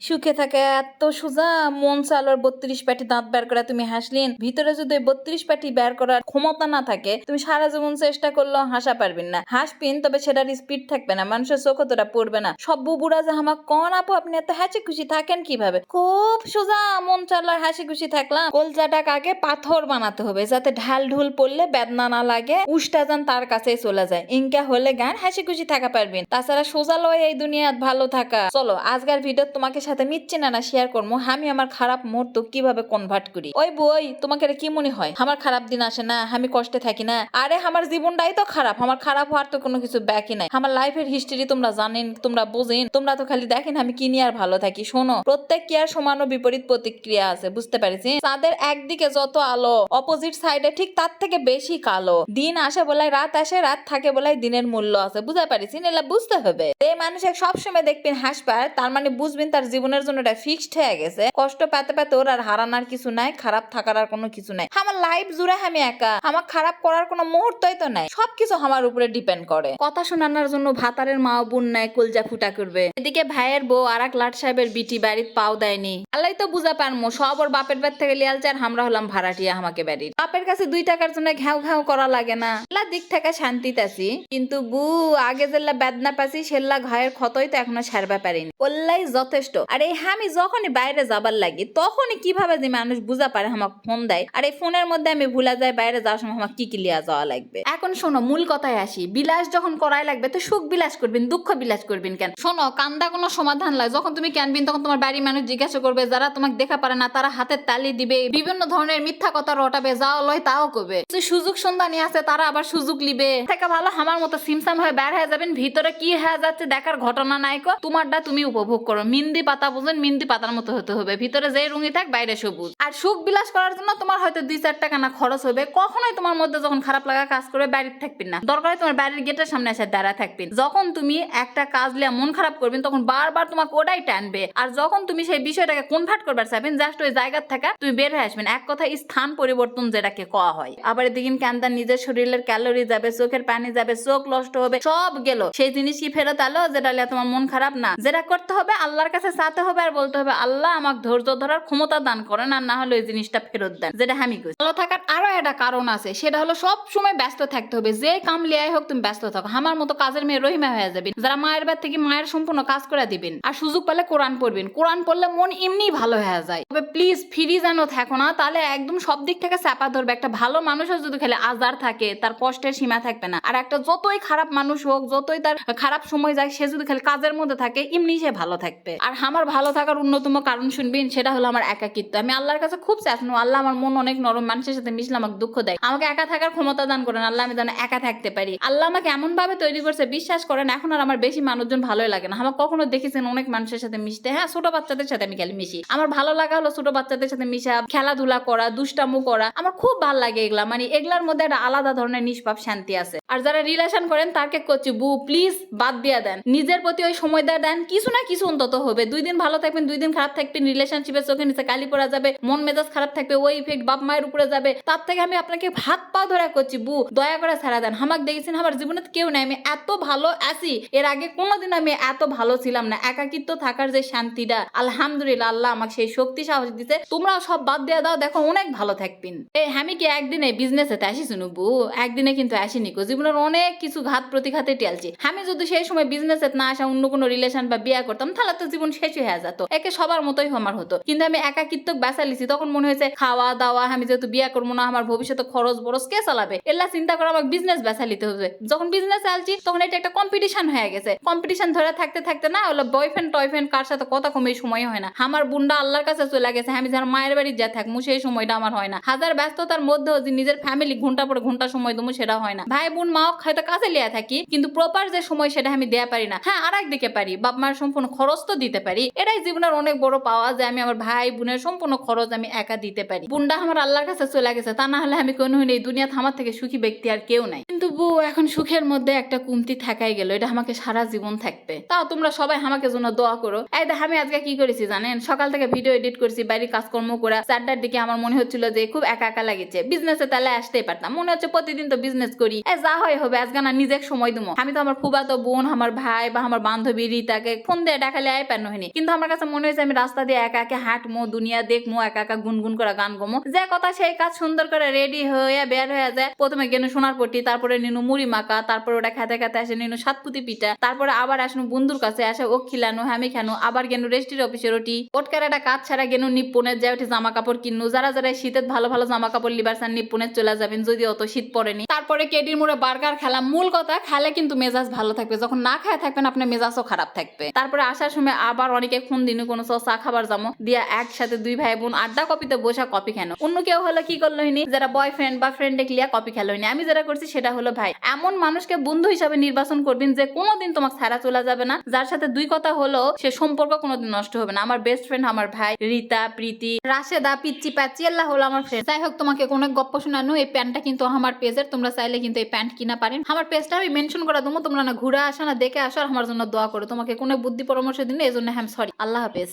সুখে থাকে এত সোজা, মন চালোর 32 পাটি দাঁত বের করে তুমি হাসলিন, ভিতরে যদি 32 পাটি বের করার ক্ষমতা না থাকে তুমি সারা জীবন চেষ্টা করলেও হাসা পারবেন না। হাসপিন তবে সেটার স্পিড থাকবে না, মানুষের চোখ তোরা পড়বে না। সব বুবুরা যে আমাকে কন আপু আপনি এত হাসি খুশি থাকেন কিভাবে, খুব সোজা, মন চালার হাসি খুশি থাকলাম। কলজাটাকে আগে পাথর বানাতে হবে যাতে ঢাল ঢুল পড়লে বেদনা না লাগে, উষ্টা যান তার কাছেই চলে যায়। ইনকা হলে গান হাসি খুশি থাকা পারবেন। তাছাড়া সোজা লয় এই দুনিয়াত ভালো থাকা। চলো আজকের ভিডিও তোমাকে সাথে মিচ্ছি না শেয়ার করবো আমি আমার খারাপ মুহূর্ত কিভাবে কনভার্ট করি। ওই বই তোমাকে কি মনে হয় আমার খারাপ দিন আসে না, আমি কষ্টে থাকি না? আরে আমার জীবনটাই তো খারাপ, আমার খারাপ হওয়ার তো কোনো কিছু ব্যাকই নাই। আমার লাইফের হিস্ট্রি তোমরা জানেন, তোমরা বুঝেন, তোমরা তো খালি দেখেন আমি কি নিয়ে আর ভালো থাকি। শোনো, প্রত্যেক কি আর সমান ও বিপরীত প্রতিক্রিয়া আছে, বুঝতে পারছি? তাদের একদিকে যত আলো, অপোজিট সাইডে ঠিক তার থেকে বেশি কালো। দিন আসে বলে রাত আসে, রাত থাকে বলে দিনের মূল্য আছে, বুঝতে পারছি? এলা বুঝতে হবে। যে মানুষ সবসময় দেখবেন হাসপার, তার মানে বুঝবেন তার জীবনের জন্য এটা ফিক্সড হয়ে গেছে। কষ্ট পেতে পেতে ওর আর হারানোর কিছু নাই, খারাপ থাকার আর কোনো কিছু নাই। আমার লাইফ জুড়ে আমি একা, আমার খারাপ করার কোনো মুহূর্তই তো নাই। সবকিছু আমার উপরে ডিপেন্ড করে। কথা শোনানোর জন্য ভাতারের মা বোন নাই, কলজা ফুটা করবে। এদিকে ভাইয়ের বউ আর এক লাট সাহেবের বিটি বাড়ির পাও দেয়নি। আল্লাহ তো বুঝা পারমো, সব ওর বাপের বাড়ি থেকে লিয়ালছে আর আমরা হলাম ভাড়াটিয়া আমাকে বাড়ির। বাপের কাছে 2 টাকার জন্য ঘ্যাও ঘ্যাও করা লাগে না, এলা দিক থেকে শান্তিতে আছি। কিন্তু বু আগে যেল্লা বেদনা পাচ্ছি সেল্লা ঘায়ের ক্ষতই তো এখনো সারবা পারিনি, ওল্লাই যথেষ্ট। আর এই আমি যখনই বাইরে যাবার লাগি তখনই কিভাবে যে মানুষ বুঝা পারে আমাকে ফোন দেয়, আর এই ফোনের মধ্যে আমি ভুলা যাই বাইরে যাওয়ার সময় আমাকে কি লিয়া যাওয়া লাগবে। এখন শোনো, মূল কথায় আসি। বিলাস যখন করাই লাগবে তো সুখ বিলাস করবেন, দুঃখ বিলাস করবেন কেন? শোনো, কান্দা কোনো সমাধান লাগে। যখন তুমি কানবিন তখন তোমার বাড়ির মানুষ জিজ্ঞাসা করবে, যারা তোমাকে দেখা পারে না তারা হাতের তালি দিবে, বিভিন্ন ধরনের মিথ্যা কথা রটাবে, যাও লয় তাও করবে। সুযোগ সন্ধানী আছে তারা আবার সুযোগ লিবে। থেকে ভালো আমার মতো সিমসাম হয়ে বের হয়ে যাবেন, ভিতরে কি হয়ে যাচ্ছে দেখার ঘটনা নাই। তোমারটা তুমি উপভোগ করো। মিন্দি পাতা বুঝেন, মিন্দি পাতার মতো হতে হবে, ভিতরে যে রঙি থাক বাইরে সবুজ। আর সুখ বিলাস করার জন্য তোমার হয়তো 2-4 টাকা না খরচ হবে। কখনোই তোমার মধ্যে যখন খারাপ লাগা কাজ করবে বাড়িতে থাকবেন না, দরকার তোমার বাড়ির গেটের সামনে এসে দাঁড়া থাকবেন। যখন তুমি একটা কাজ লিয়া মন খারাপ করবেন তখন বারবার তোমাকে ওটাই টানবে। আর যখন তুমি সেই বিষয়টাকে কনভার্ট করবার চাইবেন, জাস্ট ওই জায়গার থাকা তুমি বের হয়ে আসবেন। এক কথা স্থান পরিবর্তন যেটাকে কওয়া হয়। আবার এদিকে কান্দা নিজের শরীরের ক্যালোরি যাবে, চোখের পানি যাবে, চোখ নষ্ট হবে, সব গেল। সেই জিনিস কি ফেরত আলো যেটা লিয়া তোমার মন খারাপ না? যেটা করতে হবে আল্লাহর কাছে চাতে হবে আর বলতে হবে, আল্লাহ আমাকে ধৈর্য ধরার ক্ষমতা দান করেন, আর না হলে ওই জিনিসটা ফেরত দেন। যেটা আমি করি। ভালো থাকার আরো একটা কারণ আছে, সেটা হলো সব সময় ব্যস্ত থাকতে হবে। যে কাম লিয়াই হোক তুমি ব্যস্ত থাকো। আমার মতো কাজের মেয়ে রহিমা হয়ে যাবেন, যারা মায়ের বাড়ি থেকে মায়ের সম্পূর্ণ কাজ করে দিবেন। আর সুযোগ পেলে কোরআন পড়বেন। কোরআন পড়লে মন এমনি ভালো হয়ে যায়। তবে প্লিজ ফ্রি যেন থাকো না, তাহলে একদম সব দিক থেকে চাপা ধরবে। একটা ভালো মানুষের যদি খেলে আজার থাকে, তার কষ্টের সীমা থাকবে না। আর একটা যতই খারাপ মানুষ হোক, যতই তার খারাপ সময় যায়, সে যদি খালি কাজের মধ্যে থাকে এমনি সে ভালো থাকবে। আর আমার ভালো থাকার অন্যতম কারণ শুনবেন, সেটা হলো আমার একাকিত্ব। আমি আল্লাহর কাছে খুব চাইছিলাম, আল্লাহ আমার মন অনেক নরম, মানুষের সাথে মিশলে আমাকে দুঃখ দেয়, আমাকে একা থাকার ক্ষমতা দান করেন আল্লাহ, আমি যেন একা থাকতে পারি। আল্লাহ আমাকে এমন ভাবে তৈরি করছে, বিশ্বাস করেন এখন আর আমার বেশি মানুষজন ভালোই লাগে না। আমার কখনো দেখেছেন অনেক মানুষের সাথে মিশতে? হ্যাঁ, ছোট বাচ্চাদের সাথে আমি খালি মিশি। আমার ভালো লাগা হলো ছোট বাচ্চাদের সাথে মিশা, খেলাধুলা করা, দুষ্টামু করা, আমার খুব ভালো লাগে এগুলা। মানে এগুলার মধ্যে একটা আলাদা ধরনের নিষ্পাপ শান্তি আছে। আর যারা রিলেশন করেন তারকে করছি, বু প্লিজ বাদ দিয়া দেন, নিজের প্রতি ওই সময় দেন, কিছু না কিছু অন্তত হবে। 2 দিন ভালো থাকবেন, 2 দিন খারাপ থাকবেন, রিলেশনশিপের চোখে নিচে কালি পড়া যাবে, মন মেজাজ খারাপ থাকবে, ওই ইফেক্ট বাপ মায়ের উপরে যাবে। তার থেকে আমি আপনাকে হাত পা ধরা করছি, বু দয়া করে ছাড়া দেন। আমাকে দেখেছেন আমার জীবনে কেউ নাই, আমি এত ভালো আছি, এর আগে কোনোদিন আমি এত ভালো ছিলাম না। একাকিত্ব থাকার যে শান্তিটা, আলহামদুলিল্লাহ আল্লাহ আমাকে সেই শক্তি সাহস দিতে। তোমরাও সব বাদ দিয়ে দাও, দেখো অনেক ভালো থাকবেন। আমি কি একদিনে বিজনেসে আসি শুনু বু? একদিনে কিন্তু আসিনি গো, জীবনের অনেক কিছু ঘাত প্রতিঘাতে টেলছি। আমি যদি সেই সময় বিজনেসে না আসা অন্য কোনো রিলেশন বা বিয়ে করতাম, তাহলে তো জীবন শেষ হয়ে যেত, একে সবার মতোই আমার হতো। কিন্তু আমি একাকিত্ব বেসা লিছি, তখন মনে হয়েছে খাওয়া দাওয়া, আমি যেহেতু বিয়ে করবো না, আমার ভবিষ্যতে খরচ বরচ কে চালাবে, এলা চিন্তা করে আমাকে বিজনেস বেসা লিতে হবে। যখন বিজনেস চালছি তখন এটা একটা কম্পিটিশন হয়ে গেছে। কম্পিটিশন ধরে থাকতে থাকতে না হলো বয়ফ্রেন্ড টয়ফ্রেন্ড কার সাথে কথা কমে সময় হয় না। আমার বুন্ডা আল্লাহর কাছে চলে গেছে, আমি যার মায়ের বাড়ি যা থাকবো সেই সময়টা আমার হয় না। হাজার ব্যস্ততার মধ্যেও যে নিজের ফ্যামিলি ঘন্টা পর ঘন্টা সময় দেবো সেটা হয় না। ভাই বোন মা হয়তো কাছে লিয়া থাকি, কিন্তু প্রপার যে সময় সেটা আমি দেয়া পারি না। হ্যাঁ, আর একদিকে পারি, বাপ মার সম্পূর্ণ খরচ তো দিতে পারি। এটাই জীবনের অনেক বড় পাওয়া, যে আমি আমার ভাই বোনের সম্পূর্ণ খরচ আমি একা দিতে পারি। বুন্ডা আমার আল্লাহর কাছে চলে গেছে, তা না হলে আমি কোনো এই দুনিয়াতে আমার থেকে সুখী ব্যক্তি আর কেউ নাই। কিন্তু বউ এখন সুখের মধ্যে একটা কমতি থাকাই গেল, এটা আমাকে সারা জীবন থাকবে। তাও তোমরা সবাই আমাকে জন্য দোয়া করো। এই দেখ আমি আজকে কি করেছি জানেন? সকাল থেকে ভিডিও এডিট করেছি, বাড়ির কাজকর্ম করে 4টার দিকে আমার মনে হচ্ছিল যে খুব একা একা লাগেছে। বিজনেসে তাহলে আসতেই পারতাম, মনে হচ্ছে প্রতিদিন তো বিজনেস করি, যা হয় হবে, আজকে না নিজেকে সময় দেবো। আমি তো আমার ফুবাতো বোন, আমার ভাই বা আমার বান্ধবী রিতাকে ফোন দিয়ে ডাকালে আয় পার নহনি, কিন্তু আমার কাছে মনে হয়েছে আমি রাস্তা দিয়ে একা একা হাঁটমো, দুনিয়া দেখমো, একা একা গুনগুন করে গান গমো, যে কথা সেই কাজ সুন্দর করে রেডি হয়ে বের হয়ে যায়। প্রথমে গেনু সোনার পট্টি, তারপরে নিনু মুড়ি মাখা, তারপরে ওটা খেতে খেতে আসে নিনু সাতপুতি পিঠা, তারপরে আবার আসনু বন্ধুর কাছে আসে ও খিলানো আমি খানো, আবার গেনু রেস্টির অফিসে রুটি ওটকার একটা কাজ ছাড়া গেনু নিপুণের যায় ওঠে জামা কাপড় কিনু, যারা যারা শীতের ভালো ভালো জামা কাপড় লিবার চান নিপুণের চলে যাবেন যদি অত শীত পড়েনি। তারপরে কেডির মুড়ে বার্গার খেলাম। মূল কথা খেলে কিন্তু মেজাজ ভালো থাকবে, যখন না খায় থাকবেন আপনার মেজাজও খারাপ থাকবে। তারপরে আসার সময় আবার অনেকে খুন দিনু কোনো চা খাবার যাবো দিয়া একসাথে দুই ভাই বোন আড্ডা কপিতে বসা কপি খেলো। অন্য কেউ হলো কি করলো হইনি, যারা বয়ফ্রেন্ড বা ফ্রেন্ডে ক্লিয়া কপি খেলো হইনি। আমি যেটা করছি সেটা হলো ভাই এমন মানুষকে বন্ধু হিসাবে নির্বাচন করবেন যে কোনোদিন তোমাকে ছাড়া চলে যাবে না, যার সাথে দুই কথা হলো সে সম্পর্ক কোনোদিন নষ্ট হবে না। আমার বেস্ট ফ্রেন্ড আমার ভাই, রীতা, প্রীতি, রাশেদা, পিচ্চি পাচ্চি আল্লাহ হলো আমার ফ্রেন্ড। যাই হোক তোমাকে কোনো গপ্প শোনানো, এই প্যান্টটা কিন্তু আমার পেজের, তোমরা চাইলে কিন্তু এই প্যান্ট কিনা পারেন। আমার পেজটা আমি মেনশন করে দেবো, তোমরা না ঘুরে আসো না দেখে আসো আর আমার জন্য দোয়া করো। তোমাকে কোনো বুদ্ধি পরামর্শ দিন এই জন্য হ্যাঁ সরি। আল্লাহ হাফেজ।